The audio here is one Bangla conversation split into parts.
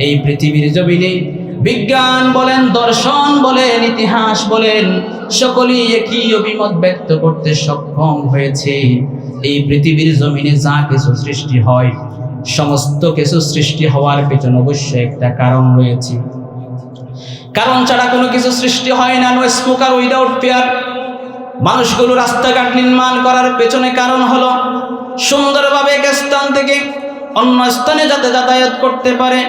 এই পৃথিবীর জমিনে বিজ্ঞান বলেন, দর্শন বলেন, ইতিহাস বলেন, সকলেই একই অভিমত ব্যক্ত করতে সক্ষম হয়েছে। এই পৃথিবীর জমিনে যা কিছু সৃষ্টি হয়, সমস্ত কিছু সৃষ্টি হওয়ার পেছনে অবশ্যই একটা কারণ রয়েছে। কারণ ছাড়া কোনো কিছু সৃষ্টি হয় না। No smoker without fear. মানুষগুলো রাস্তাঘাট নির্মাণ করার পেছনে কারণ হলো সুন্দরভাবে এক স্থান থেকে অন্য স্থানে যাতে যাতায়াত করতে পারে,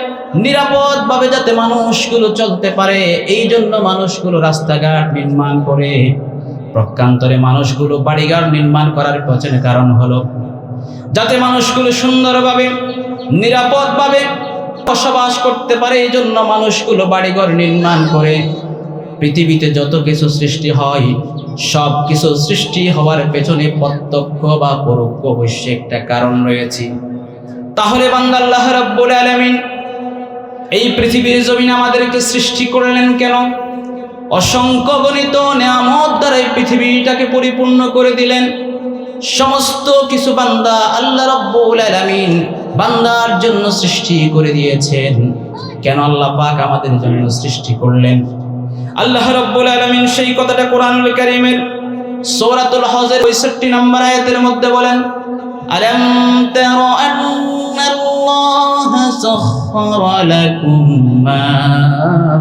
নিরাপদভাবে যাতে মানুষগুলো চলতে পারে, এই জন্য মানুষগুলো রাস্তাঘাট নির্মাণ করে। প্রকান্তরে মানুষগুলো বাড়িঘর নির্মাণ করার পেছনে কারণ হলো যাতে মানুষগুলো সুন্দরভাবে নিরাপদভাবে বসবাস করতে পারে, এই জন্য মানুষগুলো বাড়িঘর নির্মাণ করে। পৃথিবীতে যত কিছু সৃষ্টি হয়, সব কিছু সৃষ্টি হওয়ার পেছনে প্রত্যক্ষ বা পরোক্ষ অবশ্যই একটা কারণ রয়েছে। তাহলে বান্দা আল্লাহ রাব্বুল আলামিন এই পৃথিবীর জমিন আমাদেরকে সৃষ্টি করলেন কেন? অসংখ্য গণিত নিয়ামত দ্বারা এই পৃথিবীটাকে পরিপূর্ণ করে দিলেন। সমস্ত কিছু বান্দা আল্লাহ রাব্বুল আলামিন বান্দার জন্য সৃষ্টি করে দিয়েছেন। কেন আল্লাহ পাক আমাদের জন্য সৃষ্টি করলেন? আল্লাহ রাব্বুল আলামিন সেই কথাটা কোরআনুল কারীমের সূরাতুল হজের ৬৫ নম্বর আয়াতের মধ্যে বলেন, আলাম তারা আন্নাল্লাহা সাখখারা লাকুম মা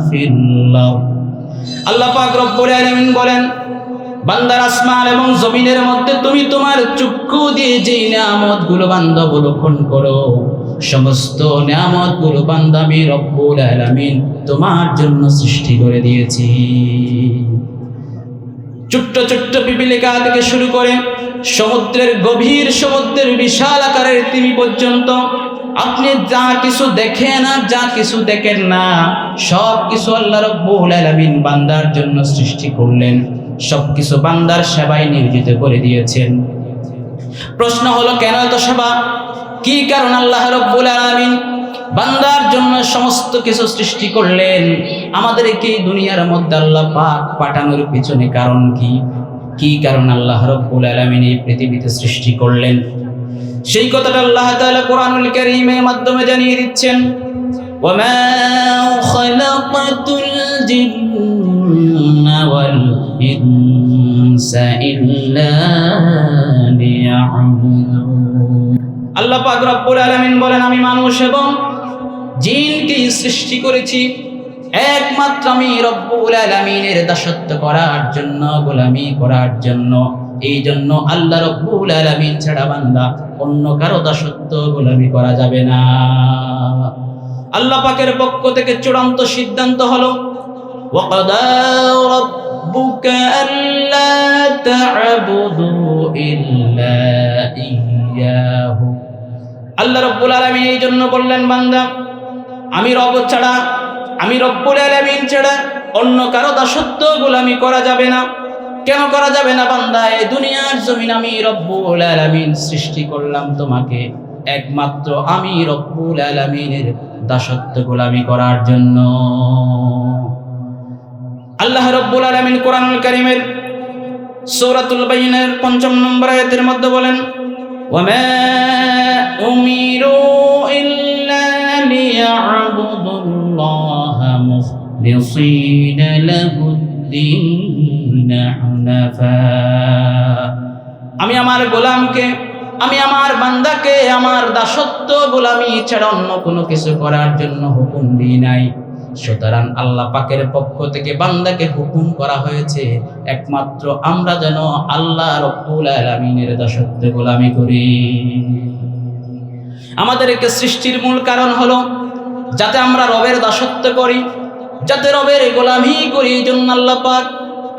ফিল আরদ। আল্লাহ পাক রব্বুল আলামিন বলেন, বান্দার আসমান এবং জমিনের মধ্যে তুমি তোমার চক্ষু দিয়ে যে নিয়ামতগুলো বান্দা অবলোকন করো, সমস্ত নিয়ামতগুলো বান্দা আমি রব্বুল আলামিন তোমার জন্য সৃষ্টি করে দিয়েছি। ছোট্ট ছোট্ট পিপিলিকা থেকে শুরু করে সমুদ্রের গভীর, সমুদ্রের বিশাল আকারের তিমি পর্যন্ত আপনি যা কিছু দেখেন আর যা কিছু দেখেন না, সব কিছু আল্লাহ রব্বুল আলামিন বান্দার জন্য সৃষ্টি করলেন। সবকিছু বান্দার সেবায় নিয়োজিত করে দিয়েছেন। প্রশ্ন হলো, কেন এত সেবা? কি কারণ আল্লাহ রাব্বুল আলামিন বান্দার জন্য সমস্ত কিছু সৃষ্টি করলেন? আমাদেরকে দুনিয়ার মধ্যে আল্লাহ পাক পাঠানোর পিছনে কারণ কি? কি কারণ আল্লাহ রাব্বুল আলামিন এই পৃথিবীতে সৃষ্টি করলেন? সেই কথাটা আল্লাহ তাআলা কোরআনুল কারীমের মাধ্যমে জানিয়ে দিচ্ছেন, ওয়ামা খালাকাতুল জিন্না ওয়াল ইনসা ইল্লা লিয়াবুদুন। আল্লাহ পাক রব্বুল আলামিন বলেন, আমি মানুষ এবং জিনকে সৃষ্টি করেছি একমাত্র আমি রব্বুল আলামিনের দাসত্ব করার জন্য, গোলামি করার জন্য। এই জন্য আল্লাহ রব্বুল আলামিন ছাড়া বান্দা অন্য কারো দাসত্ব গোলামি করা যাবে না। আল্লাহ পাকের পক্ষ থেকে চূড়ান্ত সিদ্ধান্ত হলো, ওয়াকাদা রাব্বুকা আল্লা তা'বুদু ইল্লা ইয়্যাহু। আল্লাহ রব্বুল আলামিন এই জন্য বললেন, বান্দা আমি রব ছাড়া, আমি রব্বুল আলামিন ছাড়া অন্য কারো দাসত্ব গোলামি করা যাবে না। কেন করা যাবে না? বান্দা এই দুনিয়ার জমিন আমি রব্বুল আলামিন সৃষ্টি করলাম তোমাকে একমাত্র আমি রব্বুল আলামিনের দাসত্ব গোলামি করার জন্য। আল্লাহ রব্বুল আলামিন কোরআনুল কারীমের সূরাতুল বাইনের ৫ নম্বর আয়াতের মধ্যে বলেন, ওয়ামা উমিরু ইল্লা লিয়া'বুদুল্লাহা মুখলিসিনা লাহুদ-দীন হুনাফা। আমি আমার গোলামকে, আমি আমার বান্দাকে আমার দাসত্ব গোলামি ছাড়া অন্য কোনো কিছু করার জন্য হুকুম দিই নাই। সুতরাং আল্লাহ পাকের পক্ষ থেকে বান্দাকে হুকুম করা হয়েছে একমাত্র আমরা যেন আল্লাহ রব্বুল আলামিনের দাসত্ব গোলামি করি। আমাদেরকে সৃষ্টির মূল কারণ হলো যাতে আমরা রবের দাসত্ব করি, যাতে রবের গোলামি করি। এই জন্য আল্লাহ পাক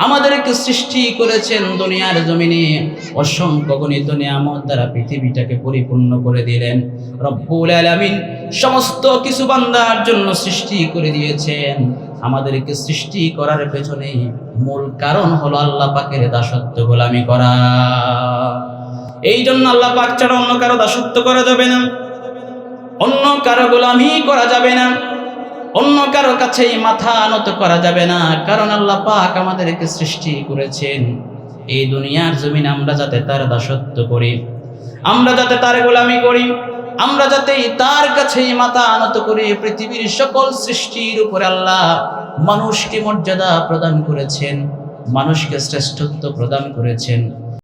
আমাদেরকে সৃষ্টি করেছেন দুনিয়ার জমিনে অসংখ্য গণিত নিয়ামত দ্বারা পৃথিবীটাকে পরিপূর্ণ করে দিলেন। রব্বুল আলামিন সমস্ত কিছু বান্দার জন্য সৃষ্টি করে দিয়েছেন। আমাদেরকে সৃষ্টি করার পেছনে মূল কারণ হলো আল্লাহ পাকের দাসত্ব গোলামি করা। এই জন্য আল্লাহ পাক ছাড়া অন্য কারো দাসত্ব করা যাবে না, অন্য কারো গোলামি করা যাবে না, অন্য কারো কাছেই মাথা নত করা যাবে না। কারণ আল্লাহ পাক আমাদেরকে সৃষ্টি করেছেন এই দুনিয়ার জমিনে আমরা যাতে তার দাসত্ব করি, আমরা যাতে তার গোলামি করি। আমরা যাতে তার কাছেই মাথা নত করি। পৃথিবীর সকল সৃষ্টির উপরে আল্লাহ মানুষকে মর্যাদা প্রদান করেছেন, মানুষকে শ্রেষ্ঠত্ব প্রদান করেছেন।